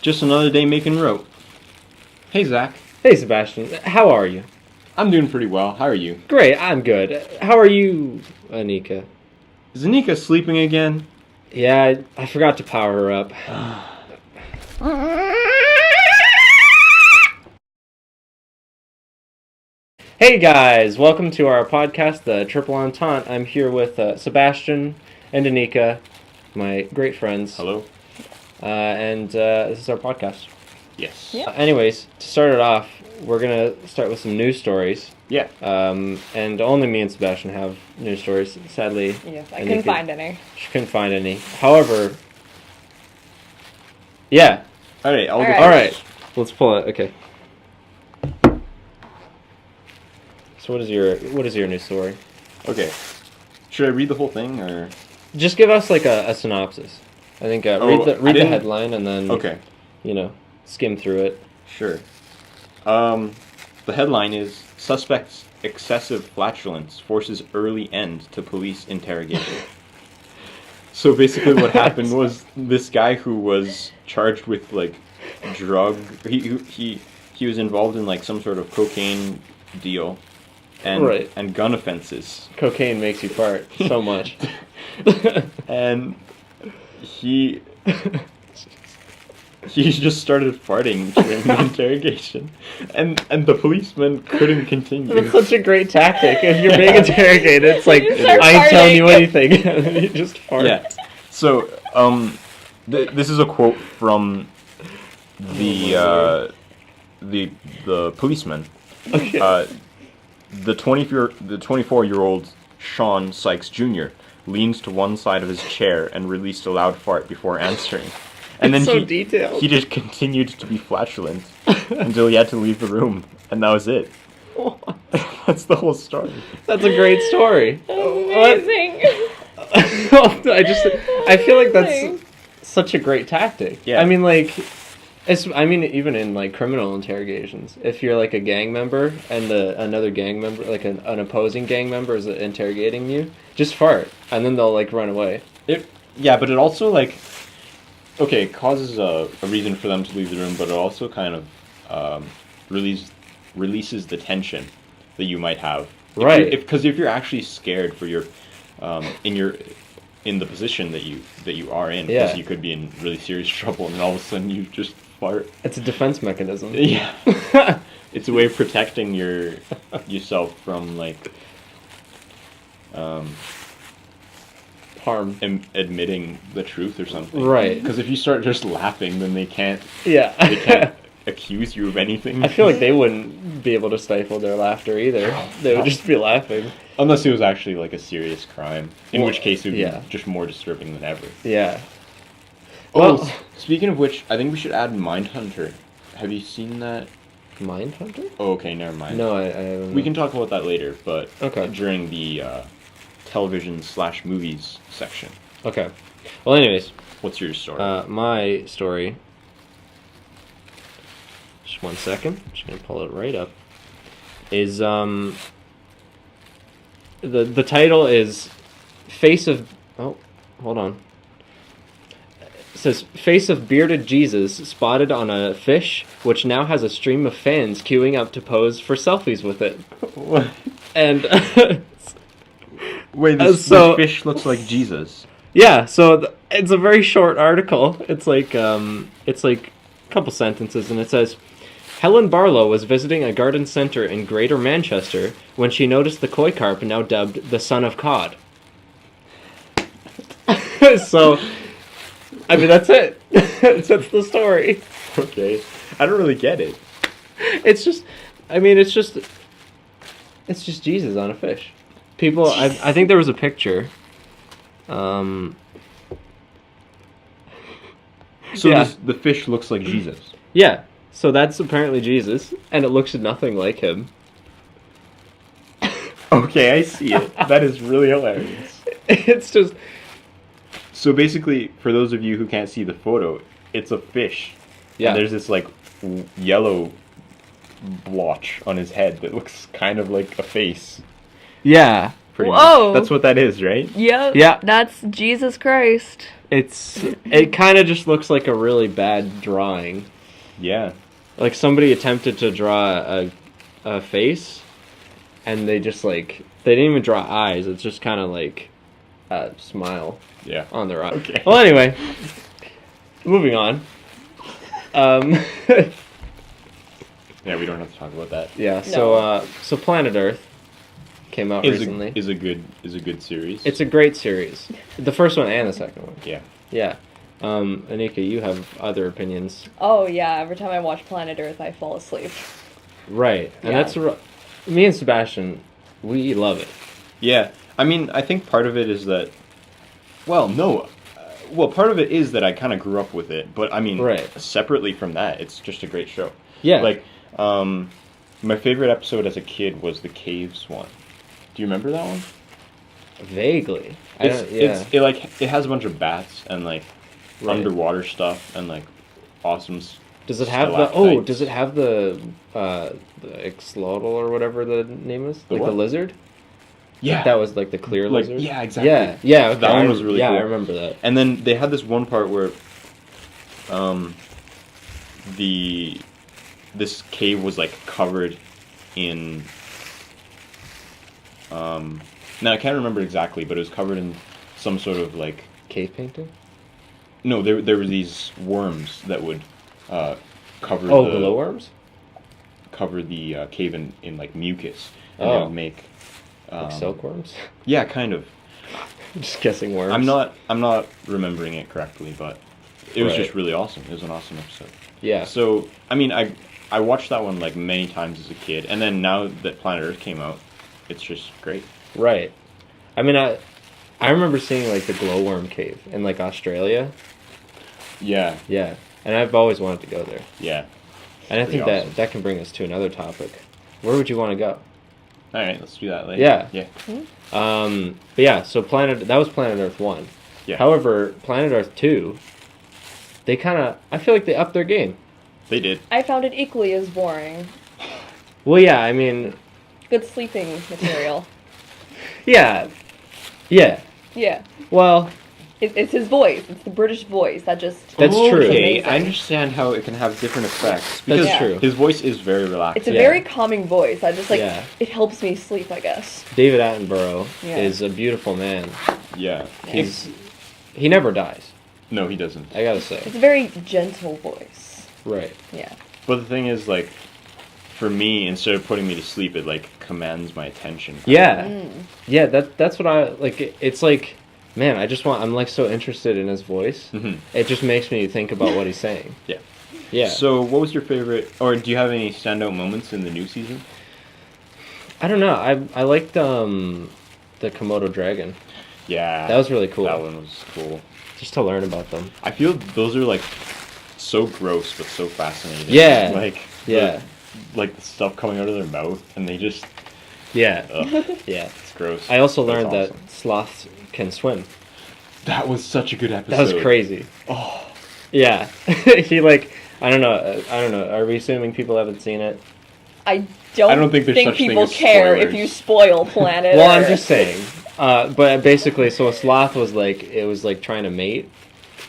Just another day making rope. Hey, Zach. Hey, Sebastian. How are you? I'm doing pretty well. How are you? Great, I'm good. How are you, Aneeka? Is Aneeka sleeping again? Yeah, I forgot to power her up. Hey guys, welcome to our podcast, the Triple Entente. I'm here with Sebastian and Aneeka, my great friends. Hello. And this is our podcast. Yes. Yeah. Anyways, to start it off, we're going to start with some news stories. Yeah. And only me and Sebastian have news stories, sadly. Yes, I couldn't find any. She couldn't find any. However, yeah. All right. All right. All right. Let's pull it. Okay. So what is your news story? Okay. Should I read the whole thing or? Just give us like a synopsis. I think read the headline and then skim through it. Sure. The headline is Suspect's Excessive Flatulence Forces Early End to Police Interrogation. So basically what happened was this guy who was charged with like he was involved in like some sort of cocaine deal and gun offenses. Cocaine makes you fart so much. And he just started farting during the interrogation, and the policeman couldn't continue. That's such a great tactic. If you're being interrogated, it's like, I ain't telling you anything. And then you just fart. Yeah. So, this is a quote from the policeman. Okay. The 24-year-old Sean Sykes Jr. leans to one side of his chair and released a loud fart before answering. And then detailed. He just continued to be flatulent until he had to leave the room, and that was it. That's the whole story. That's a great story. Amazing. I feel like that's such a great tactic. Yeah. I mean, like, even in like criminal interrogations, if you're like a gang member and another gang member, like an opposing gang member, is interrogating you, just fart, and then they'll like run away. Yeah, but it also like. Okay, it causes a reason for them to leave the room, but it also kind of releases the tension that you might have. Right. Because if you're actually scared for your in the position that you are in, because you could be in really serious trouble, and all of a sudden you just fart. It's a defense mechanism. Yeah. It's a way of protecting yourself from like harm. Admitting the truth or something. Right. Because if you start just laughing, then they can't accuse you of anything. I feel like they wouldn't be able to stifle their laughter either. They would just be laughing. Unless it was actually like a serious crime, in which case it would be just more disturbing than ever. Yeah. Well, speaking of which, I think we should add Mindhunter. Have you seen that? Mindhunter? Oh, okay, never mind. No, I haven't. We can talk about that later, but during the television/movies section. Okay. Well, anyways. What's your story? My story. Just 1 second. I'm just gonna pull it right up. Is the title is Face of. Oh, hold on. It says Face of Bearded Jesus spotted on a fish, which now has a stream of fans queuing up to pose for selfies with it. What? And. Wait, this fish looks like Jesus. Yeah, so it's a very short article. It's like a couple sentences, and it says, Helen Barlow was visiting a garden centre in Greater Manchester when she noticed the koi carp, now dubbed the Son of Cod. So, I mean, that's it. That's the story. Okay. I don't really get it. It's just Jesus on a fish. People, I think there was a picture. So the fish looks like Jesus. Yeah, so that's apparently Jesus, and it looks nothing like him. Okay, I see it. That is really hilarious. It's just... So basically, for those of you who can't see the photo, it's a fish. Yeah. And there's this like yellow blotch on his head that looks kind of like a face. Yeah. Pretty much. That's what that is, right? Yep. Yeah. That's Jesus Christ. It kind of just looks like a really bad drawing. Yeah. Like somebody attempted to draw a face, and they just like they didn't even draw eyes. It's just kind of like a smile Yeah. on their eye. Okay. Well, anyway, moving on. Yeah, we don't have to talk about that. Yeah. No. So Planet Earth came out recently. Is a good series. It's a great series. The first one and the second one. Yeah. Yeah. Aneeka, you have other opinions. Oh yeah, every time I watch Planet Earth, I fall asleep. Right. And Yeah. me and Sebastian, we love it. Yeah. I mean, I think part of it is that. Well, no. Well, part of it is that I kind of grew up with it, but I mean, Right. separately from that, it's just a great show. Yeah. Like, my favorite episode as a kid was the caves one. Do you remember that one? Vaguely. It has a bunch of bats and like Right. underwater stuff and like awesome. Does it have stalactites. does it have the axolotl or whatever the name is? The Like what? the lizard? Yeah. That was like the clear Like, lizard? yeah, exactly. Yeah, okay. That one was really yeah, cool. I remember that. And then they had this one part where this cave was like covered in now I can't remember exactly, but it was covered in some sort of like Cave painting? no, there were these worms that would cover Oh, the glowworms? cover the cave in like mucus and Oh. they would make Like silkworms? yeah, kind of. Just guessing worms. I'm not remembering it correctly, but it was Right. just really awesome. It was an awesome episode. Yeah. So, I mean, I watched that one like many times as a kid, and then now that Planet Earth came out, it's just great. Right. I mean, I remember seeing like the glowworm cave in like Australia. Yeah, Yeah. And I've always wanted to go there. yeah. And I think Pretty awesome. that can bring us to another topic. Where would you want to go? All right, let's do that later. Yeah. Yeah. But yeah, so that was Planet Earth 1. Yeah. However, Planet Earth 2, I feel like they upped their game. They did. I found it equally as boring. Well, yeah, I mean, Good sleeping material. yeah. Yeah. Yeah. Well, It's his voice. It's the British voice. That just... That's true. Okay, Amazing. I understand how it can have different effects. That's Because true. his voice is very relaxing. It's a Yeah. very calming voice. I just, like, Yeah. it helps me sleep, I guess. David Attenborough Yeah. is a beautiful man. Yeah. He never dies, No, he doesn't. I gotta say. It's a very gentle voice. Right. Yeah. But the thing is, like, for me, instead of putting me to sleep, it like commands my attention. Yeah. Yeah, that's what I like. It's like, man, I'm like so interested in his voice. Mhm. It just makes me think about what he's saying. Yeah. Yeah. So, what was your favorite, or do you have any standout moments in the new season? I don't know. I liked the Komodo dragon. Yeah. That was really cool. That one was cool. Just to learn about them. I feel those are like so gross but so fascinating. Yeah. Like Yeah. like the stuff coming out of their mouth and they just Yeah. ugh, Yeah. it's gross. I also but it's learned that awesome. sloths can swim. That was such a good episode. That was crazy. Oh. Yeah. He like I don't know. Are we assuming people haven't seen it? I don't think there's such thing people as care spoilers. if you spoil Planet Well, I'm Earth. just saying. But basically, so a sloth was like trying to mate,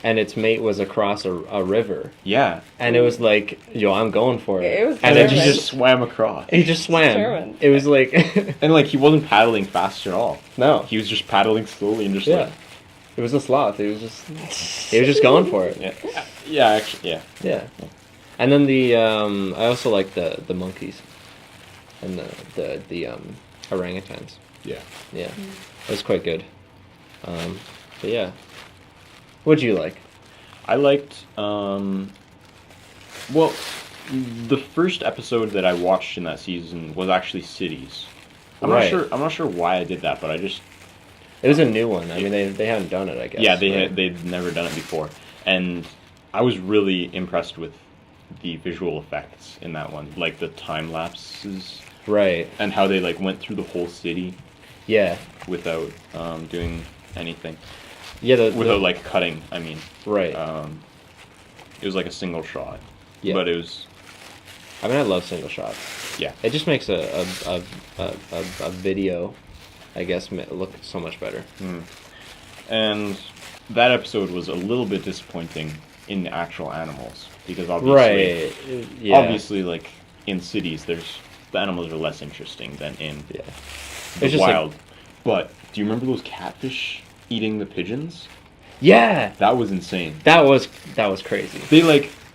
and its mate was across a river, Yeah. and it was like, yo, I'm going for it. It was and And then then he determined. just swam across. he just swam. determined. It was like, And like he wasn't paddling fast at all. no, He was just paddling slowly and just yeah, like it was a sloth. He was just going for it. yeah. Yeah, actually yeah. Yeah. And then I also like the monkeys, and the orangutans. Yeah. Yeah, it was quite good. But yeah, what'd you like? I liked well the first episode that I watched in that season was actually Cities. I'm Right. not sure why I did that, but I just It was a new one. I mean, they hadn't done it, I guess. yeah, right? they'd never done it before. And I was really impressed with the visual effects in that one, like the time lapses Right. and how they like went through the whole city Yeah. without doing anything. Yeah. Without like cutting, I mean. Right. It was like a single shot. Yeah. But it was I mean, I love single shots. yeah. It just makes a video, I guess, look so much better. And that episode was a little bit disappointing in the actual animals because obviously, Right. Yeah. obviously, like in cities, the animals are less interesting than in Yeah. the It's just like- wild. But do you remember those catfish eating the pigeons? Yeah. That was insane. That was crazy.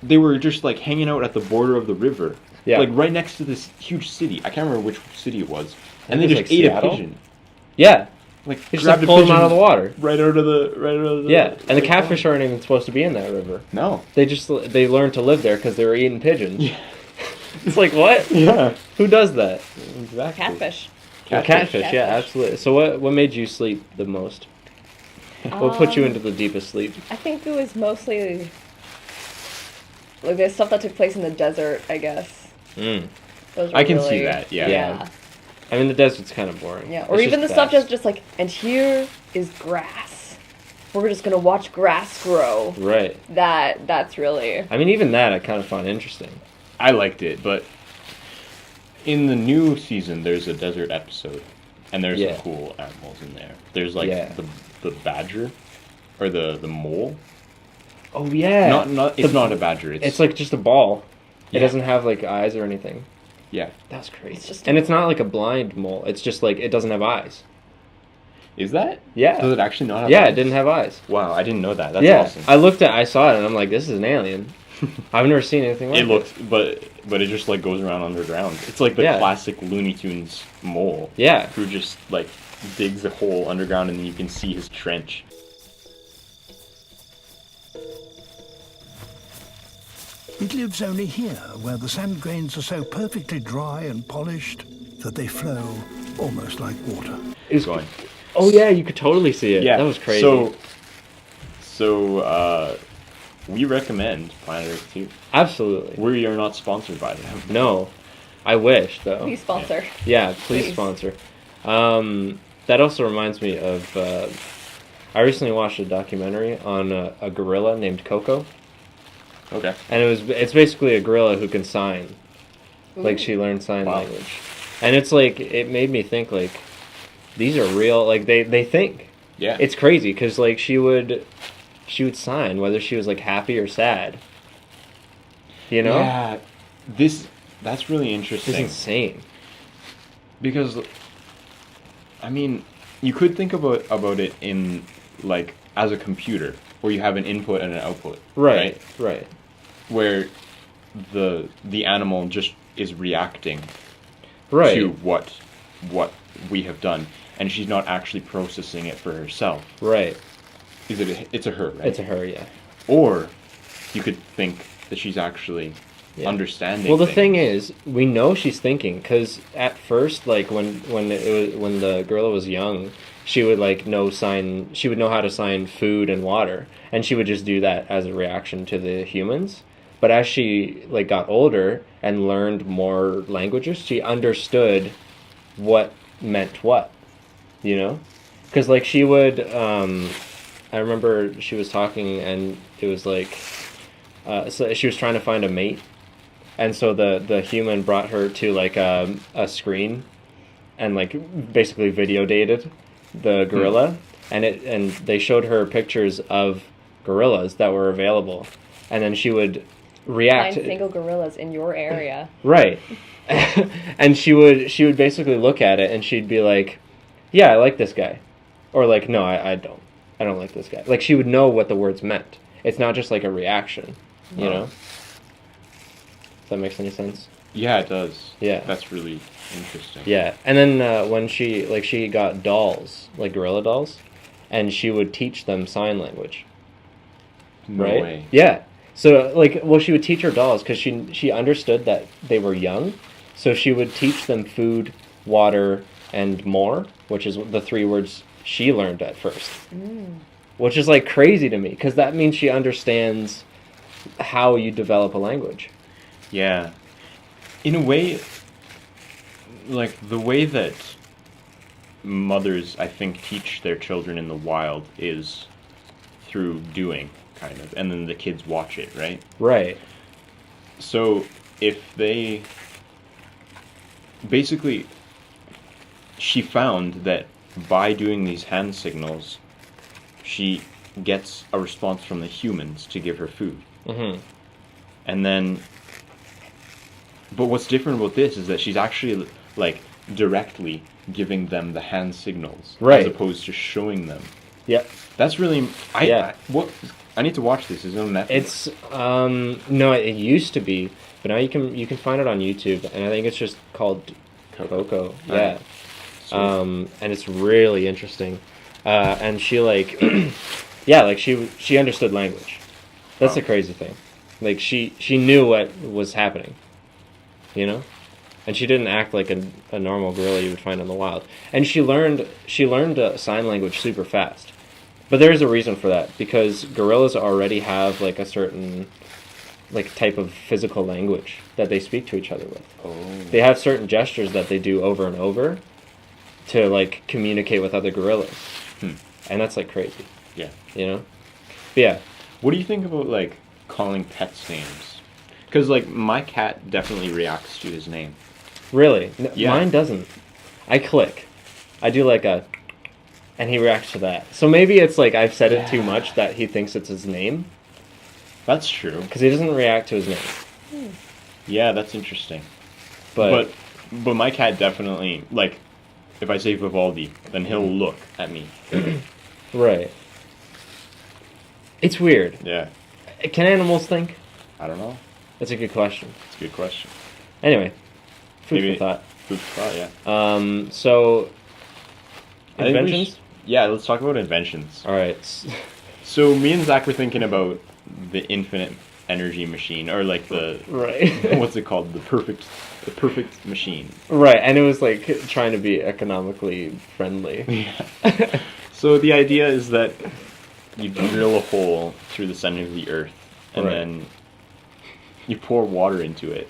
They were just like hanging out at the border of the river, Yeah. like right next to this huge city. I can't remember which city it was, I and think they it was, just like, ate Seattle? a pigeon. Yeah. Like They just grabbed like a pulled them pigeon out of the water. right out of the. Yeah. And the like, catfish aren't even supposed to be in that river. No. They learned to live there because they were eating pigeons. Yeah. It's like, what? Yeah. Who does that? Exactly. Catfish. Catfish, yeah, Catfish. absolutely. So what made you sleep the most? What put you into the deepest sleep? I think it was mostly like the stuff that took place in the desert, I guess. Mm. Those were I can really- see that. Yeah. Yeah. I mean, the desert's kind of boring. Yeah, or It's even the just stuff vast. just like, and here is grass. We're just gonna watch grass grow. Right. That's really. I mean, even that I kind of find interesting. I liked it, but in the new season, there's a desert episode, and there's Yeah. some cool animals in there. There's like Yeah. the badger, or the mole. Oh yeah. It's not a badger. It's like just a ball. It Yeah. doesn't have like eyes or anything. yeah. That's crazy. It's just and it's not like a blind mole. It's just like it doesn't have eyes. Is that? Yeah. Does it actually not have? Yeah, eyes? it didn't have eyes. Wow, I didn't know that. That's yeah. awesome. I saw it and I'm like, this is an alien. I've never seen anything like It looks, but it just like goes around underground. It's like the Yeah. classic Looney Tunes mole. Yeah. Who just like digs a hole underground and then you can see his trench. It lives only here, where the sand grains are so perfectly dry and polished that they flow almost like water. It was Going. Oh yeah, you could totally see it. Yeah, That was crazy. So we recommend Planet Earth 2. Absolutely. We are not sponsored by them. No. I wish though. Please sponsor. Yeah, please Please. sponsor. That also reminds me of I recently watched a documentary on a gorilla named Coco. Okay. And it's basically a gorilla who can sign. Like she learned sign Wow. language. And it's like it made me think like these are real, like they think. Yeah. It's crazy cuz like she would sign whether she was like happy or sad. You know? Yeah. That's really interesting. It's insane. Because I mean, you could think about it in like as a computer where you have an input and an output. Right. Where the animal just is reacting Right. to what we have done, and she's not actually processing it for herself. Right. It's a her, right? It's a her, yeah. Or you could think that she's actually Yeah. understanding. Well, the things. thing is, we know she's thinking because at first, like when the gorilla was young, she would like she would know how to sign food and water, and she would just do that as a reaction to the humans. But as she like got older and learned more languages, she understood what meant what, you know, because like she would. I remember she was talking, and it was like, so she was trying to find a mate. And so the human brought her to like a screen, and like basically video dated the gorilla, and they showed her pictures of gorillas that were available, and then she would react. Find single gorillas in your area. Right, and she would basically look at it and she'd be like, "Yeah, I like this guy," or like, "No, I don't like this guy." Like she would know what the words meant. It's not just like a reaction, you know. If that makes any sense. Yeah, it does. Yeah. That's really interesting. Yeah, and then when she got dolls, like gorilla dolls, and she would teach them sign language. No Right? way. Yeah. So she would teach her dolls because she understood that they were young, so she would teach them food, water, and more, which is the 3 words she learned at first. Which is like crazy to me because that means she understands how you develop a language. Yeah. In a way, like the way that mothers, I think, teach their children in the wild is through doing, kind of, and then the kids watch it, right? Right. So if they... Basically, she found that by doing these hand signals, she gets a response from the humans to give her food. Mm-hmm. And then, but what's different about this is that she's actually like directly giving them the hand signals, Right. as opposed to showing them. Yep. That's really Yeah. I need to watch this. Is it on Netflix? It's no, it used to be, but now you can find it on YouTube, and I think it's just called Coco. Yeah. Sweet. And it's really interesting. And she like, yeah, like she understood language. That's Wow. the crazy thing. Like she knew what was happening, you know, and she didn't act like a normal gorilla you would find in the wild. And she learned sign language super fast. But there's a reason for that, because gorillas already have like a certain like type of physical language that they speak to each other with. Oh. They have certain gestures that they do over and over to like communicate with other gorillas. And that's like crazy, Yeah. you know? But yeah. What do you think about like calling pets names? Because like my cat definitely reacts to his name. Really? Yeah. Mine doesn't. I click. I do like a... And he reacts to that. So maybe it's like I've said it too much that he thinks it's his name. That's true. Because he doesn't react to his name. Yeah, that's interesting. But But my cat definitely, like, if I say Vivaldi, then he'll look at me. right. It's weird. Yeah. Can animals think? I don't know. That's a good question. It's a good question. Anyway, food Maybe- for thought. Food for thought, yeah. So I think we inventions. should- yeah, let's talk about inventions. All right. So me and Zach were thinking about the infinite energy machine, or like the Right. what's it called? The perfect machine. Right, and it was like trying to be economically friendly. Yeah. So the idea is that you drill a hole through the center of the earth, and Right. then you pour water into it,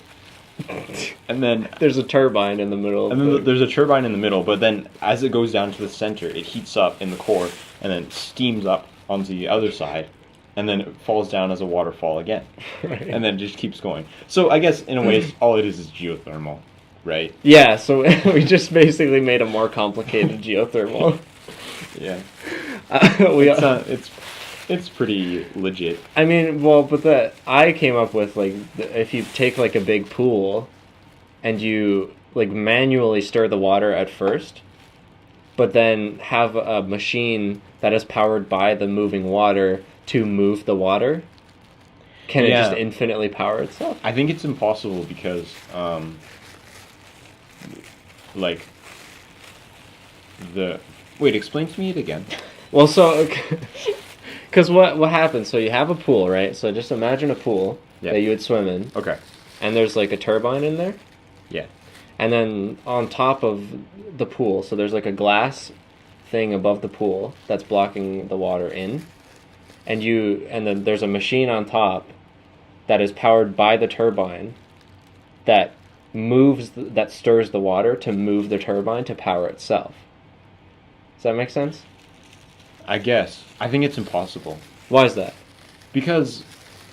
and then There's a turbine in the middle. And then there's a turbine in the middle, but then as it goes down to the center, it heats up in the core and then steams up onto the other side, and then it falls down as a waterfall again. Right. And then it just keeps going. So I guess in a way, all it is geothermal, right? Yeah, so we just basically made a more complicated geothermal. Yeah. We, It's pretty legit. I mean, well, but I came up with like if you take like a big pool, and you like manually stir the water at first, but then have a machine that is powered by the moving water to move the water. Can it Yeah. just infinitely power itself? I think it's impossible because, like, Wait, explain to me it again. Well, so, because what happens? So you have a pool, right? So just imagine a pool Yeah. that you would swim in, Okay. and there's like a turbine in there, Yeah. and then on top of the pool, so there's like a glass thing above the pool that's blocking the water in, and then there's a machine on top that is powered by the turbine that that stirs the water to move the turbine to power itself. Does that make sense? I guess. I think it's impossible. Why is that? Because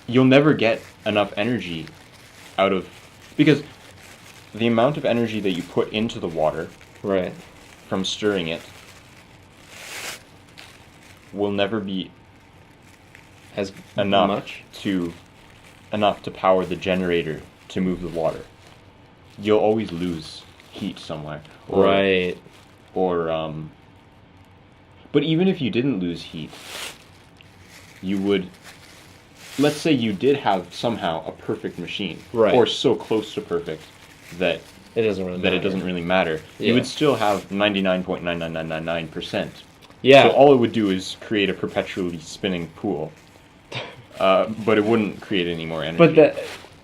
you'll never get enough energy out of... Because the amount of energy that you put into the water Right. from stirring it will never be As enough much? to power the generator to move the water. You'll always lose heat somewhere. Right. But even if you didn't lose heat, you would... Let's say you did have somehow a perfect machine. Right. Or so close to perfect that It doesn't really matter. it doesn't really matter. Yeah. You would still have 99.99999%. Yeah. So all it would do is create a perpetually spinning pool. But it wouldn't create any more energy. But that...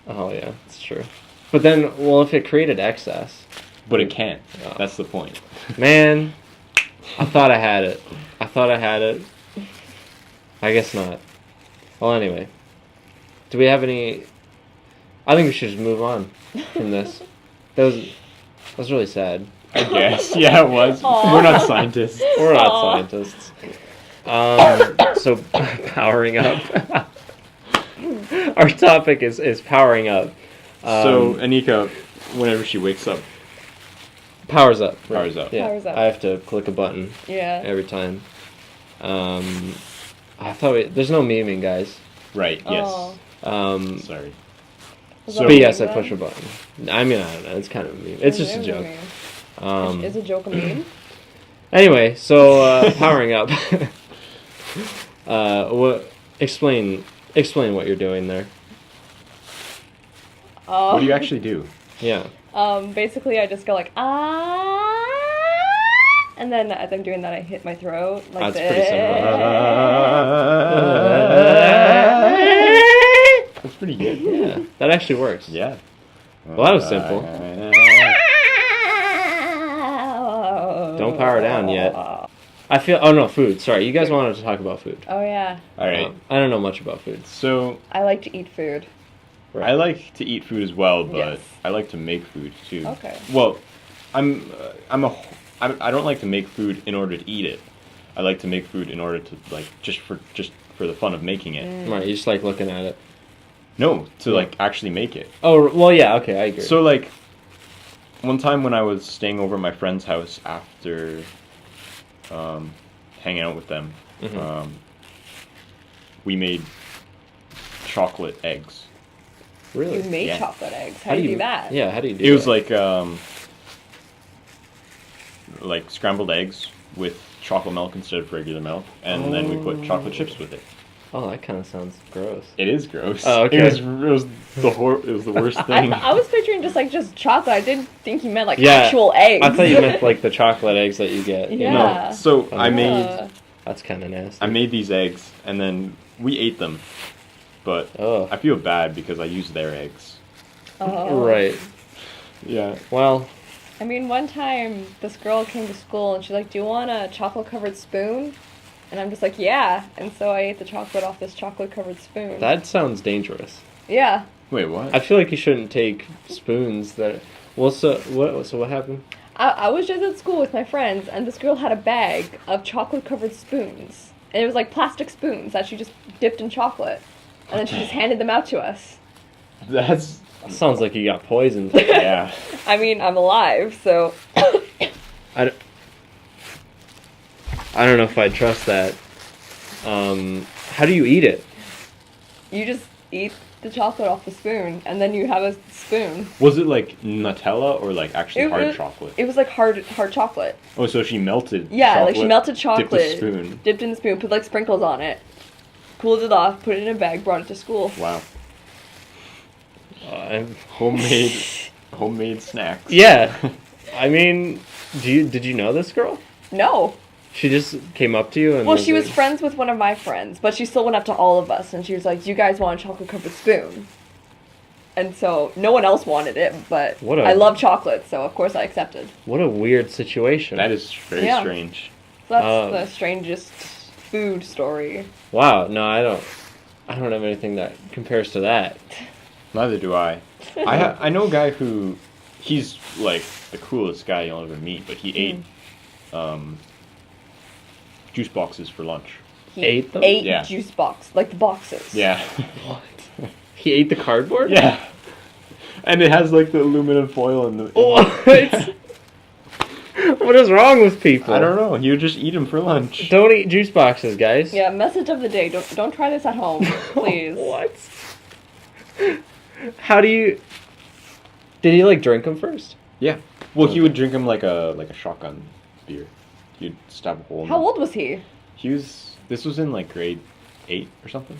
Oh, yeah, it's true. But then, well, if it created excess... But it can't. Oh. That's the point. Man, I thought I had it. I guess not. Well, anyway. Do we have any... I think we should just move on from this. That was really sad. I guess. Yeah, it was. Aw. We're not scientists. We're not Aw. scientists. So, powering up. Our topic is powering up. So, Aneeka, whenever she wakes up, Powers up. powers up. Yeah, Powers up. I have to click a button Yeah. every time. I thought there's no memeing, guys. Right. Yes. Oh. Sorry. Is So- that But a yes, I meme push a then? button. I mean, I don't know. It's kind of a meme. It's just a Is joke. meme? Is a joke a meme? Anyway, so powering up. What? Explain what you're doing there. What do you actually do? Yeah. Basically, I just go like and then as I'm doing that, I hit my throat like That's pretty similar. That's pretty good. Yeah, that actually works. Yeah. Well, that was simple. Don't power down yet. I feel. Oh no, food. Sorry, you guys wanted to talk about food. Oh yeah, All right. I don't know much about food. So I like to eat food. I like to eat food as well, but Yes. I like to make food too. Okay. Well, I don't like to make food in order to eat it. I like to make food in order to like just for the fun of making it. Right, you just like looking at it. No, to like actually make it. Oh well, yeah. Okay, I agree. So like one time when I was staying over at my friend's house after hanging out with them, Mhm. Mm-hmm. We made chocolate eggs. really, You made Yeah. chocolate eggs. How do you do that? Yeah, how do you do It was that? like scrambled eggs with chocolate milk instead of regular milk, and then we put chocolate chips with it. Oh, that kind of sounds gross. It is gross. Oh, okay. It was the worst thing. I was picturing just chocolate. I didn't think you meant like Yeah, actual eggs. I thought you meant like the chocolate eggs that you get. you Yeah. know? No, so I made That's kind of nasty. I made these eggs, and then we ate them, but Oh, I feel bad because I used their eggs. Oh. right. Yeah. Well, I mean, one time this girl came to school and she's like, "Do you want a chocolate-covered spoon?" And I'm just like, "Yeah." And so I ate the chocolate off this chocolate-covered spoon. that sounds dangerous. Yeah. Wait, what? I feel like you shouldn't take spoons that. Well, so what happened? I was just at school with my friends, and this girl had a bag of chocolate-covered spoons. And it was like plastic spoons that she just dipped in chocolate. And then she just handed them out to us. That's Sounds like you got poisoned. yeah. I mean, I'm alive, so... I don't know if I'd trust that. How do you eat it? You just eat the chocolate off the spoon, and then you have a spoon. Was it like Nutella or like actually It hard was- chocolate? It was like hard chocolate. Oh, so she melted. Yeah, chocolate, like she melted chocolate, Dipped a spoon. dipped in the spoon, put like sprinkles on it, cooled it off, put it in a bag, brought it to school. Wow. I'm Homemade snacks. Yeah. I mean, did you know this girl? No. She just came up to you and Well, she was like, friends with one of my friends, but she still went up to all of us, and she was like, "You guys want a chocolate-covered spoon?" And so no one else wanted it, but What a- I love chocolate, so of course I accepted. What a weird situation. That is very Yeah. strange. So that's Um, the strangest food story. Wow. No, I don't have anything that compares to that. Neither do I. I know a guy who, he's like the coolest guy you'll ever meet, but he ate juice boxes for lunch. He Ate them? ate Yeah. juice box, like the boxes. Yeah. What? He ate the cardboard? Yeah. And it has like the aluminum foil in the. What? What is wrong with people? I don't know. He would just eat them for lunch. Don't eat juice boxes, guys. Yeah, message of the day. Don't try this at home, please. What? How do you? Did he like drink them first? Yeah. Well, he would drink them like a shotgun beer. He'd stab a hole in How them. old was he? This was in like grade 8 or something.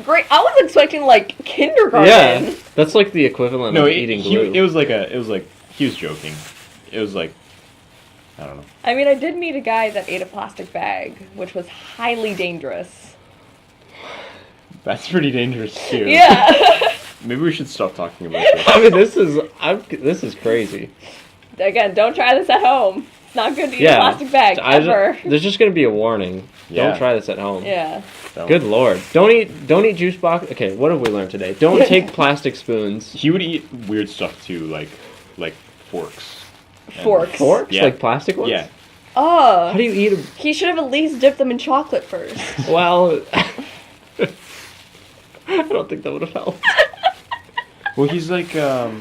Great. I was expecting like kindergarten. Yeah, that's like the equivalent No, of it, eating he, glue. it was like he was joking. It was like, I don't know. I mean, I did meet a guy that ate a plastic bag, which was highly dangerous. That's pretty dangerous too. Yeah. Maybe we should stop talking about this. I mean, this is crazy. Again, don't try this at home. It's not good to eat Yeah, a plastic bag ever. there's just gonna be a warning. Yeah. Don't try this at home. Yeah. So, Good lord. Don't eat juice box. Okay, what have we learned today? Don't take plastic spoons. He would eat weird stuff too, like forks. And- Forks. Forks? Yeah. Like plastic ones? Yeah. Oh. How do you eat a... He should have at least dipped them in chocolate first. Well... I don't think that would have helped. Well, he's like, I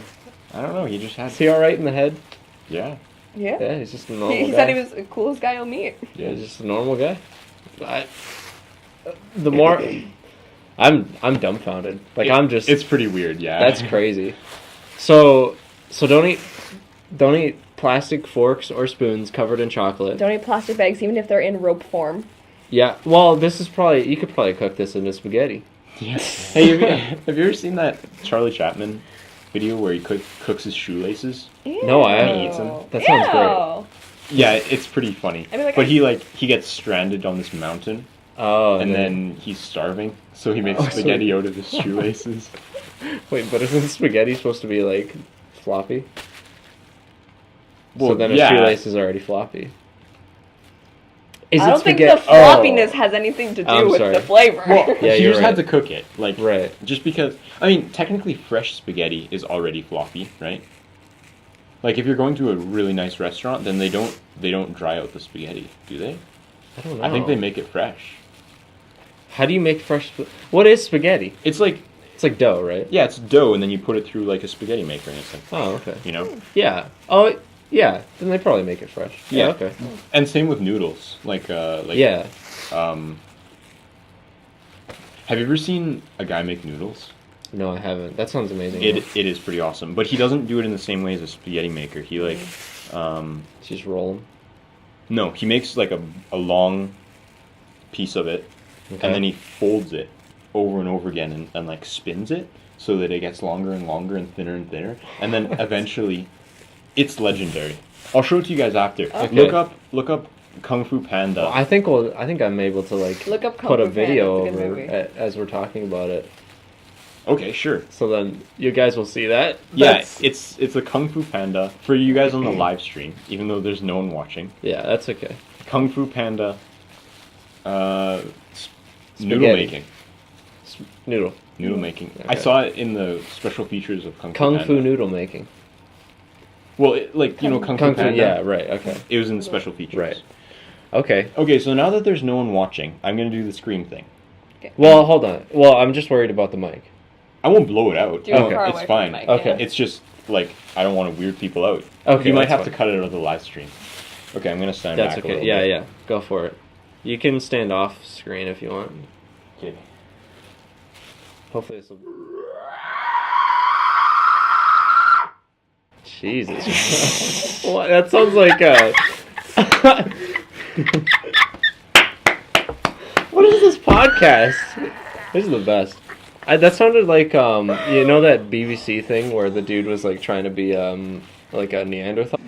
don't know. He just had. Is he alright in the head? Yeah. Yeah. Yeah, he's just a normal He guy. said he was the coolest guy you'll meet. Yeah, he's just a normal guy. the more I'm dumbfounded. Like I'm just It's pretty weird, yeah. that's crazy. So don't eat plastic forks or spoons covered in chocolate. Don't eat plastic bags, even if they're in rope form. Yeah. Well, this is probably you could probably cook this into spaghetti. Yeah. Hey, have you ever seen that Charlie Chaplin video where he cooks his shoelaces? No, I haven't. He eats them. That sounds great. Yeah, it's pretty funny. I mean, like, but he gets stranded on this mountain, Oh, and then he's starving, so he makes Oh, so- spaghetti out of his shoelaces. wait, but isn't spaghetti supposed to be like floppy? So Well, then yeah. a shoelace is already floppy. Is I it don't think spaghetti? the floppiness has anything to do I'm with sorry. the flavor. Well, Yeah, he you're just right. had to cook it, like Right. just because. I mean, technically, fresh spaghetti is already floppy, right? Like if you're going to a really nice restaurant, then they don't dry out the spaghetti, do they? I don't know. I think they make it fresh. How do you make fresh? What is spaghetti? It's like It's like dough, right? yeah, it's dough, and then you put it through like a spaghetti maker, and it's like Oh, okay. you know. Yeah. Oh, yeah. Then they probably make it fresh. Yeah. Okay. And same with noodles, like Yeah. Have you ever seen a guy make noodles? No, I haven't. That sounds amazing. It is pretty awesome, but he doesn't do it in the same way as a spaghetti maker. He like, Just roll 'em. no, he makes like a long piece of it, Okay. and then he folds it over and over again and like spins it so that it gets longer and longer and thinner, and then eventually, it's legendary. I'll show it to you guys after. Okay. Look up Kung Fu Panda. Well, I think I'm able to like Look up Kung put a Fu Panda, video it's a good over movie. as we're talking about it. Okay, sure. So then you guys will see that. Yeah, That's- it's a Kung Fu Panda for you guys on the live stream, even though there's no one watching. yeah, that's okay. Kung Fu Panda, noodle Spaghetti. making. Noodle. Noodle making. I Okay. saw it in the special features of Kung Fu Kung Panda. Fu noodle making. Well, Kung Fu Kung Fu. Panda. Yeah. Right. Okay. It was in the special features. Right. Okay. Okay, so now that there's no one watching, I'm gonna do the scream thing. Well, hold on. Well, I'm just worried about the mic. I won't blow it out. Do it Okay. far It's away fine. From the mic, Okay. yeah. It's just like I don't want to weird people out. Okay, You might that's have to fine. cut it out of the live stream. Okay, I'm gonna stand That's back a okay. little Yeah. bit. Yeah. Go for it. You can stand off screen if you want. Okay. Hopefully this will. Jesus. What? That sounds like What is this podcast? This is the best. That sounded like you know that BBC thing where the dude was like trying to be like a Neanderthal.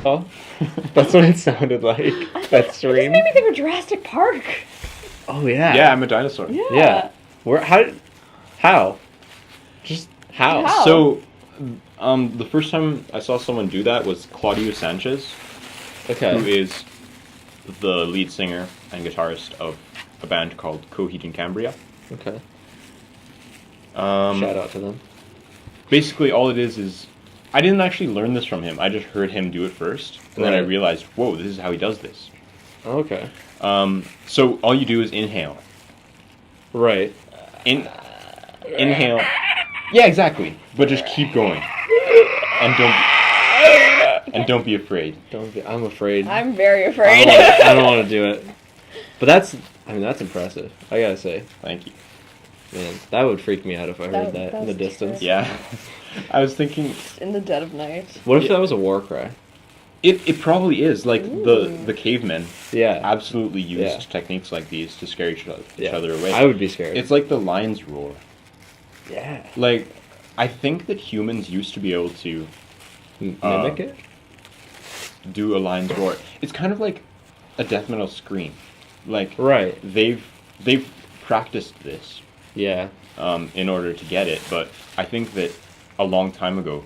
Oh, that's what it sounded like. That It just stream. made me think of Jurassic Park. Oh yeah. Yeah, I'm a dinosaur. Yeah. Yeah. Where? How? Just how? How? So, the first time I saw someone do that was Claudio Sanchez, who Okay. is the lead singer and guitarist of a band called Coheed and Cambria. Okay. Um, Shout out to them. Basically, all it is I didn't actually learn this from him. I just heard him do it first, and then I Right. realized, whoa, this is how he does this. Okay. So all you do is inhale. Right. Inhale. Yeah, exactly. But just keep going, and don't be afraid. Don't be. I'm afraid. I'm very I afraid. don't want to do it. But that's. I mean, that's impressive. I gotta say, Thank you. man, that would freak me out if I heard that in the That's distance. Yeah, I was thinking In the dead of night. What if that was a war cry? it probably is like Ooh. the cavemen Yeah. absolutely used Yeah. techniques like these to scare each Yeah. other away. I would be scared. It's like the lion's roar. yeah. Like, I think that humans used to be able to Mimic it. do a lion's roar. It's kind of like a death metal scream. Like, Right. they've practiced this Yeah. in order to get it, but I think that a long time ago,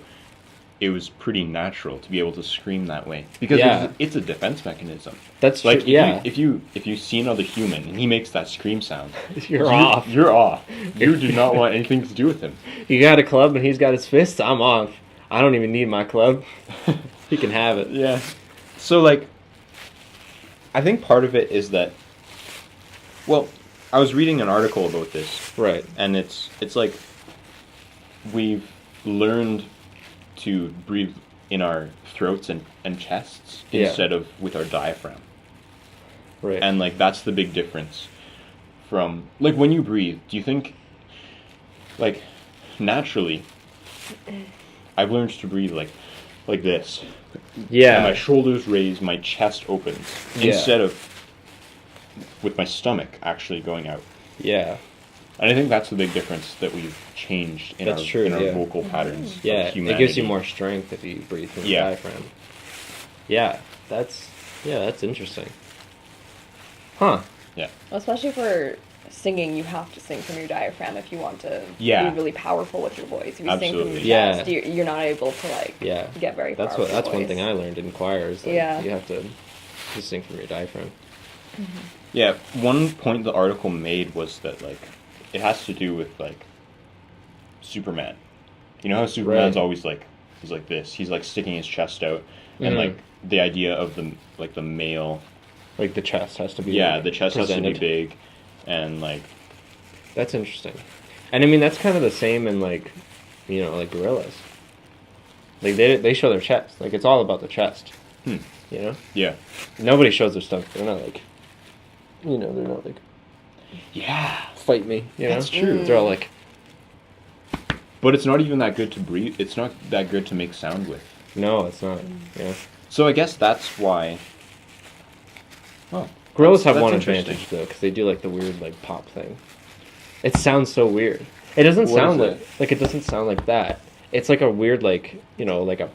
it was pretty natural to be able to scream that way because Yeah. it's a defense mechanism. That's Like, true. Yeah. if you see another human and he makes that scream sound, You're off. You're off. You do not want anything to do with him. You got a club and he's got his fists. I'm off. I don't even need my club. He can have it. Yeah. So, like, I think part of it is that, well, I was reading an article about this, Right. and it's like we've learned to breathe in our throats and chests Yeah. instead of with our diaphragm. Right. And like that's the big difference from like when you breathe, do you think like naturally I've learned to breathe like this. And my shoulders raise, my chest opens Yeah. instead of with my stomach actually going out. Yeah. And I think that's the big difference that we've changed in That's our true, in our yeah. vocal patterns. of Yeah, it humanity. gives you more strength if you breathe through the Yeah. diaphragm. Yeah, that's interesting. Huh. Yeah. Well, especially for singing, you have to sing from your diaphragm if you want to Yeah. be really powerful with your voice. If you sing from Absolutely. your Yeah. chest, you're not able to Yeah. get very far. That's with your that's one voice. thing I learned in choir is like Yeah. you have to just sing from your diaphragm. Yeah, one point the article made was that like it has to do with like Superman. You know how Superman's Right. always like he's like this. He's like sticking his chest out and Mhm. like the idea of the male Like the chest has to be the chest has to presented. be big and like That's interesting. And I mean that's kind of the same in like like gorillas. Like they show their chest. Like it's all about the chest. You know? yeah. Nobody shows their stomach. They're not like they're not like Yeah. fight me, you know? That's true. They're all like But it's not even that good to breathe. It's not that good to make sound with. no, it's not. Yeah. So I guess that's why. Oh, Gorillas have that's one interesting. advantage though, because they do like the weird like pop thing. It sounds so weird. It doesn't What sound is like it doesn't sound like that. It's like a weird like like a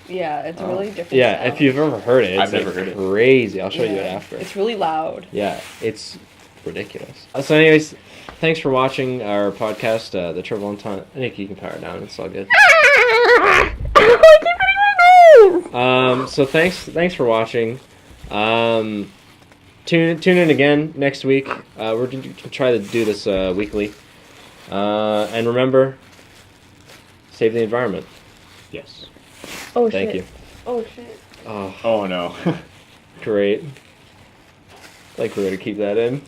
Yeah, it's a really different. yeah. sound. If you've ever heard it, it's I've never like heard it. crazy. I'll show you it Yeah. after. It's really loud. Yeah, it's ridiculous. So, anyways, thanks for watching our podcast, The Triple Entente. Nick, you can power it down. It's all good. So thanks for watching. Tune in again next week. We're going to try to do this weekly. And remember, save the environment. Yes. Oh Thank shit. you. Oh shit. Oh, Oh no. great. Like we're going to keep that in.